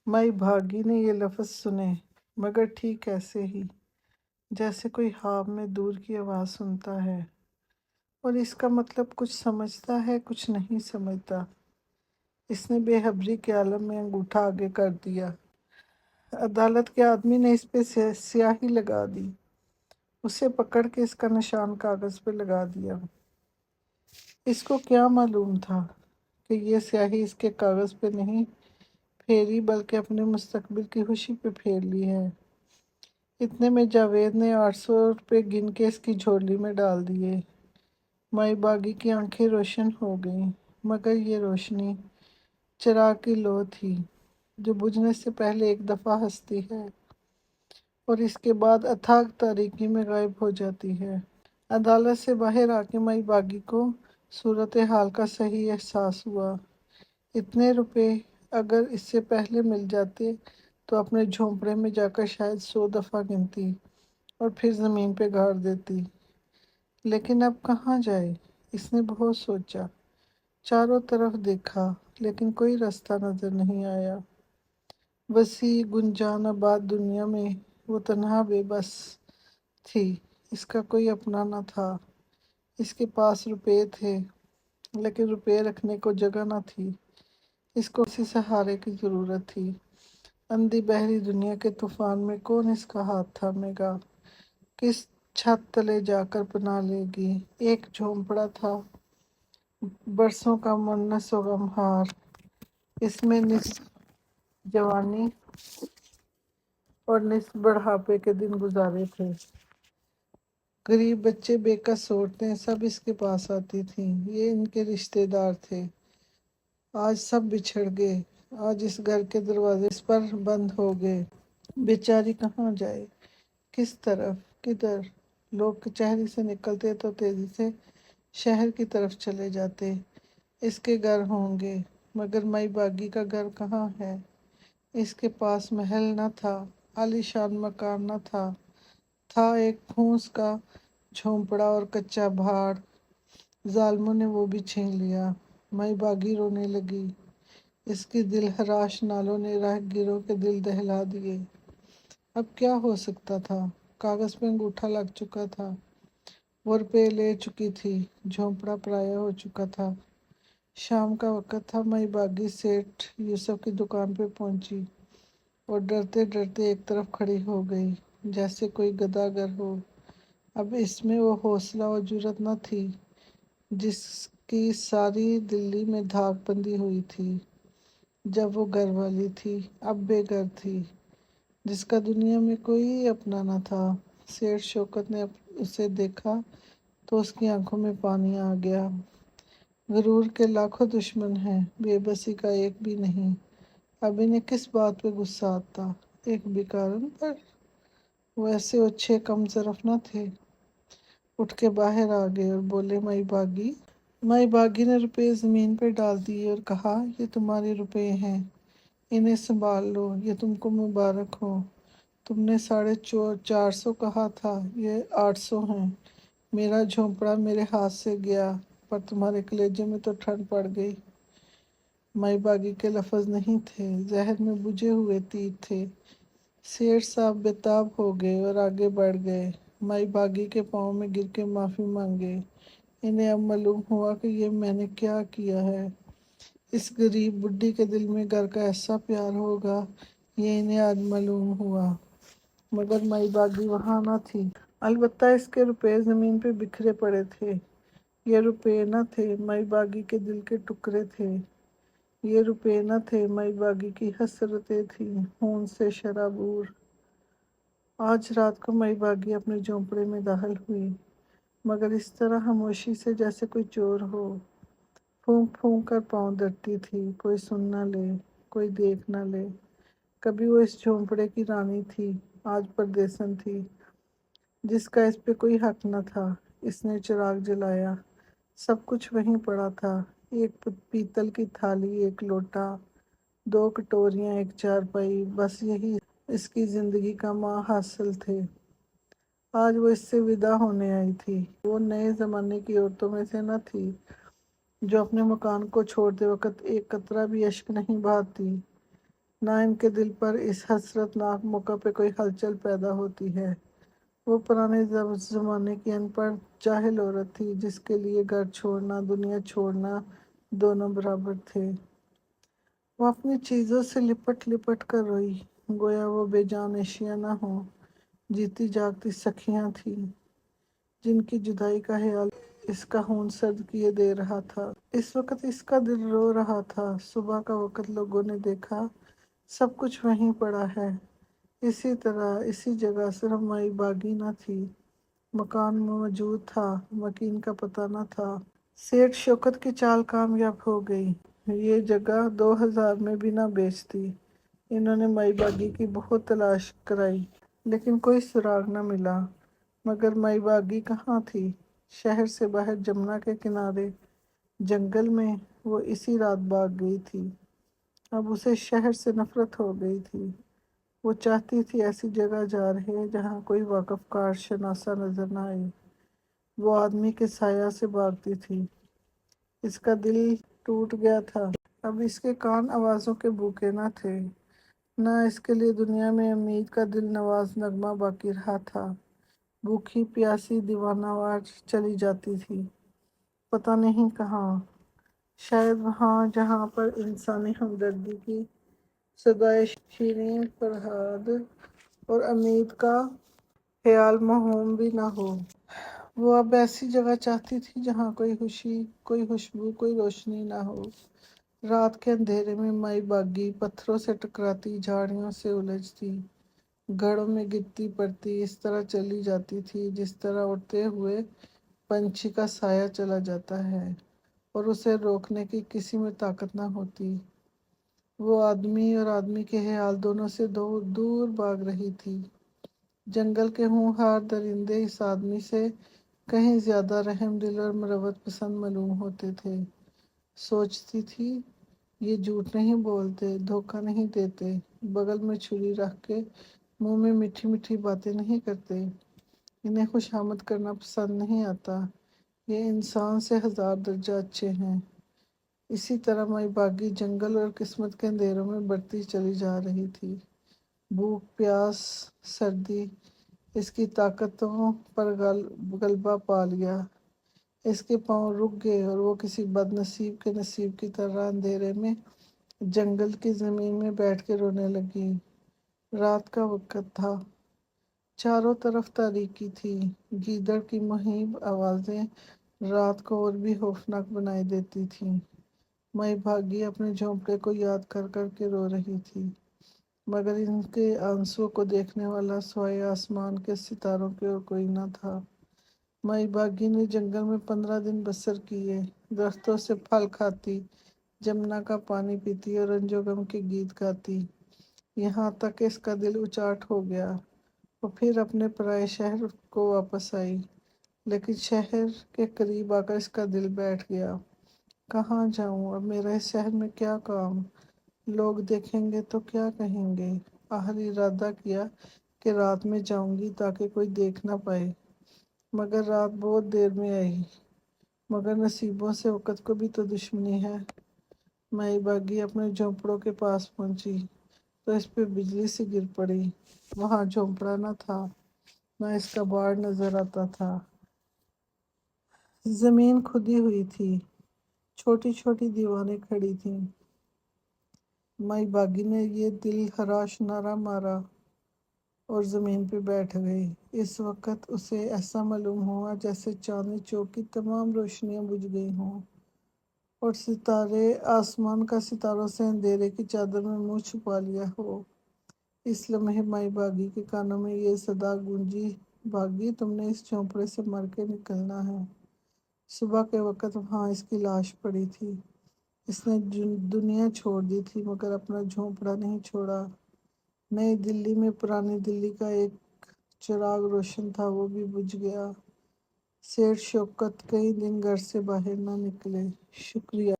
माई भागी ने ये लफ्ज़ सुने, मगर ठीक ऐसे ही जैसे कोई ख्वाब में दूर की आवाज़ सुनता है और इसका मतलब कुछ समझता है कुछ नहीं समझता। इसने बेखबरी के आलम में अंगूठा आगे कर दिया। अदालत के आदमी ने इस पे स्याही लगा दी। उसे पकड़ के इसका निशान कागज़ पे लगा दिया। इसको क्या मालूम था कि ये स्याही इसके कागज़ पे नहीं फेरी बल्कि अपने मुस्तकबिल की खुशी पे फेर ली है। इतने में जावेद ने 800 रुपये गिन के इसकी झोली में डाल दिए। माई बागी की आंखें रोशन हो गईं, मगर ये रोशनी चिराग की लौ थी जो बुझने से पहले एक दफ़ा हंसती है और इसके बाद अथाह तारीकी में गायब हो जाती है। अदालत से बाहर आके माई बागी को सूरत हाल का सही एहसास हुआ। इतने रुपए अगर इससे पहले मिल जाते तो अपने झोंपड़े में जाकर शायद 100 दफ़ा गिनती और फिर ज़मीन पे गाड़ देती। लेकिन अब कहाँ जाए? इसने बहुत सोचा, चारों तरफ देखा, लेकिन कोई रास्ता नज़र नहीं आया। वसी गुंजान आबाद दुनिया में वो तन्हा बेबस थी। इसका कोई अपना न था। इसके पास रुपए थे, लेकिन रुपए रखने को जगह न थी। इसको किसी सहारे की ज़रूरत थी। अंधी बहरी दुनिया के तूफान में कौन इसका हाथ थामेगा? किस छत तले जाकर पनाह लेगी? एक झोंपड़ा था, बरसों का मुन्नस व गमहार। इसमें निस्फ जवानी और निस्फ बुढ़ापे के दिन गुजारे थे। गरीब बच्चे, बेकस औरतें सब इसके पास आती थीं। ये इनके रिश्तेदार थे। आज सब बिछड़ गए। आज इस घर के दरवाजे इस पर बंद हो गए। बेचारी कहाँ जाए? किस तरफ? किधर? लोग कचहरी से निकलते तो तेजी से शहर की तरफ चले जाते। इसके घर होंगे, मगर माई बागी का घर कहाँ है? इसके पास महल न था, आलीशान मकान न था एक फूस का झोंपड़ा और कच्चा भाड़। जालिमों ने वो भी छीन लिया। माई बागी रोने लगी। इसकी दिल हराश नालों ने राहगीरों के दिल दहला दिए। अब क्या हो सकता था? कागज पे अंगूठा लग चुका था। वो रुपये ले चुकी थी। झोंपड़ा पराया हो चुका था। शाम का वक़्त था। माई बागी सेठ यूसुफ की दुकान पे पहुंची और डरते डरते एक तरफ खड़ी हो गई, जैसे कोई गदागर हो। अब इसमें वो हौसला और जुर्रत न थी जिसकी सारी दिल्ली में धाक बंदी हुई थी जब वो घर वाली थी। अब बेघर थी, जिसका दुनिया में कोई अपना न था। सेठ शौकत ने उसे देखा तो उसकी आंखों में पानी आ गया। गुरूर के लाखों दुश्मन हैं, बेबसी का एक भी नहीं। अब इन्हें किस बात पे गुस्सा आता? एक बेकारन पर? वैसे अच्छे कम ज़रफ न थे। उठ के बाहर आ गए और बोले, माई बागी। माई बागी ने रुपए ज़मीन पे डाल दिए और कहा, ये तुम्हारे रुपए हैं, इन्हें संभाल लो। ये तुमको मुबारक हो। तुमने 450 कहा था, ये 800 हैं। मेरा झोंपड़ा मेरे हाथ से गया, पर तुम्हारे कलेजे में तो ठंड पड़ गई। माई बागी के लफ्ज़ नहीं थे, जहर में बुझे हुए तीर थे। शेर साहब बेताब हो गए और आगे बढ़ गए। माई बागी के पाँव में गिर के माफ़ी मांगे। इन्हें अब मालूम हुआ कि ये मैंने क्या किया है। इस गरीब बुढ़ी के दिल में घर का ऐसा प्यार होगा, ये इन्हें आज मालूम हुआ। मगर माई बागी वहाँ न थी। अलबत्ता इसके रुपए ज़मीन पे बिखरे पड़े थे। ये रुपए न थे, माई बागी के दिल के टुकड़े थे। ये रुपए न थे, माई बागी की हसरतें थीं, खून से शराबूर। आज रात को माई बागी अपने झोंपड़े में दाखिल हुई, मगर इस तरह खामोशी से जैसे कोई चोर हो। फूंक फूंक कर पाँव धरती थी। कोई सुन न ले, कोई देख न ले। कभी वो इस झोंपड़े की रानी थी, आज परदेसन थी, जिसका इस पे कोई हक न था। इसने चिराग जलाया। सब कुछ वहीं पड़ा था। एक पीतल की थाली, एक लोटा, 2 कटोरियाँ, एक चारपाई, बस यही इसकी ज़िंदगी का माँ हासिल थे। आज वो इससे विदा होने आई थी। वो नए ज़माने की औरतों में से न थी जो अपने मकान को छोड़ते वक्त एक कतरा भी अश्क नहीं बहाती। نہ ان کے دل پر اس حسرتناک موقع پہ کوئی ہلچل پیدا ہوتی ہے۔ وہ پرانے زمانے کی ان پڑھ جاہل عورت تھی جس کے لیے گھر چھوڑنا دنیا چھوڑنا دونوں برابر تھے۔ وہ اپنی چیزوں سے لپٹ لپٹ کر روئی، گویا وہ بے جان اشیاء نہ ہوں، جیتی جاگتی سکھیاں تھیں جن کی جدائی کا خیال اس کا خون سرد کیے دے رہا تھا۔ اس وقت اس کا دل رو رہا تھا۔ صبح کا وقت لوگوں نے دیکھا، سب کچھ وہیں پڑا ہے، اسی طرح اسی جگہ، صرف مائی باغی نہ تھی۔ مکان موجود تھا، مکین کا پتہ نہ تھا۔ سیٹھ شوکت کی چال کامیاب ہو گئی، یہ جگہ 2000 میں بھی نہ بیچتی۔ انہوں نے مائی باغی کی بہت تلاش کرائی لیکن کوئی سراغ نہ ملا۔ مگر مائی باغی کہاں تھی؟ شہر سے باہر جمنا کے کنارے جنگل میں۔ وہ اسی رات بھاگ گئی تھی۔ اب اسے شہر سے نفرت ہو گئی تھی۔ وہ چاہتی تھی ایسی جگہ جا رہے جہاں کوئی واقف کار شناسا نظر نہ آئے۔ وہ آدمی کے سایہ سے بھاگتی تھی۔ اس کا دل ٹوٹ گیا تھا۔ اب اس کے کان آوازوں کے بھوکے نہ تھے، نہ اس کے لیے دنیا میں امید کا دل نواز نغمہ باقی رہا تھا۔ بھوکی پیاسی دیوانہ وار چلی جاتی تھی، پتہ نہیں کہاں، شاید وہاں جہاں پر انسانی ہمدردی کی صدائے شیریں فرہاد اور امید کا خیال موہوم بھی نہ ہو۔ وہ اب ایسی جگہ چاہتی تھی جہاں کوئی خوشی، کوئی خوشبو، کوئی روشنی نہ ہو۔ رات کے اندھیرے میں مائی باغی پتھروں سے ٹکراتی، جھاڑیوں سے الجھتی، گڑھوں میں گرتی پڑتی اس طرح چلی جاتی تھی جس طرح اڑتے ہوئے پنچھی کا سایہ چلا جاتا ہے اور اسے روکنے کی کسی میں طاقت نہ ہوتی۔ وہ آدمی اور آدمی کے خیال دونوں سے دور دور بھاگ رہی تھی۔ جنگل کے ہونہار درندے اس آدمی سے کہیں زیادہ رحم دل اور مروت پسند معلوم ہوتے تھے۔ سوچتی تھی، یہ جھوٹ نہیں بولتے، دھوکہ نہیں دیتے، بغل میں چھری رکھ کے منہ میں میٹھی میٹھی باتیں نہیں کرتے، انہیں خوشامد کرنا پسند نہیں آتا، یہ انسان سے 1000 درجہ اچھے ہیں۔ اسی طرح مائی باغی جنگل اور قسمت کے اندھیروں میں بڑھتی چلی جا رہی تھی۔ بھوک، پیاس، سردی اس کی طاقتوں پر غلبہ پا لیا۔ اس کے پاؤں رک گئے اور وہ کسی بد نصیب کے نصیب کی طرح اندھیرے میں جنگل کی زمین میں بیٹھ کے رونے لگی۔ رات کا وقت تھا، چاروں طرف تاریکی تھی، گیدڑ کی مہیب آوازیں رات کو اور بھی خوفناک بنائی دیتی تھیں۔ مائی باغی اپنے جھونپڑے کو یاد کر کر کے رو رہی تھی، مگر ان کے آنسوؤں کو دیکھنے والا سوائے آسمان کے ستاروں کے اور کوئی نہ تھا۔ مائی باغی نے جنگل میں 15 دن بسر کیے، درختوں سے پھل کھاتی، جمنا کا پانی پیتی اور رنج و غم کے گیت گاتی، یہاں تک کہ اس کا دل اچاٹ ہو گیا۔ وہ پھر اپنے پرائے شہر کو واپس آئی، لیکن شہر کے قریب آ کر اس کا دل بیٹھ گیا۔ کہاں جاؤں؟ اب میرا اس شہر میں کیا کام؟ لوگ دیکھیں گے تو کیا کہیں گے؟ آخر ارادہ کیا کہ رات میں جاؤں گی تاکہ کوئی دیکھ نہ پائے، مگر رات بہت دیر میں آئی۔ مگر نصیبوں سے وقت کو بھی تو دشمنی ہے۔ مائی باغی اپنے جھونپڑوں کے پاس پہنچی تو اس پہ بجلی سی گر پڑی۔ وہاں جھونپڑا نہ تھا، نہ اس کا باڑ نظر آتا تھا۔ زمین کھدی ہوئی تھی، چھوٹی چھوٹی دیواریں کھڑی تھیں۔ مائی باغی نے یہ دل خراش نعرہ مارا اور زمین پہ بیٹھ گئی۔ اس وقت اسے ایسا معلوم ہوا جیسے چاندنی چوک کی تمام روشنیاں بجھ گئی ہوں اور ستارے آسمان کا ستاروں سے اندھیرے کی چادر میں منہ چھپا لیا ہو۔ اس لمحے مائی باغی کے کانوں میں یہ صدا گونجی، باغی تم نے اس جھونپڑے سے مر کے نکلنا ہے۔ صبح کے وقت وہاں اس کی لاش پڑی تھی۔ اس نے دنیا چھوڑ دی تھی مگر اپنا جھونپڑا نہیں چھوڑا۔ نئی دلی میں پرانی دلی کا ایک چراغ روشن تھا، وہ بھی بجھ گیا۔ سیٹھ شوکت کئی دن گھر سے باہر نہ نکلے۔ شکریہ۔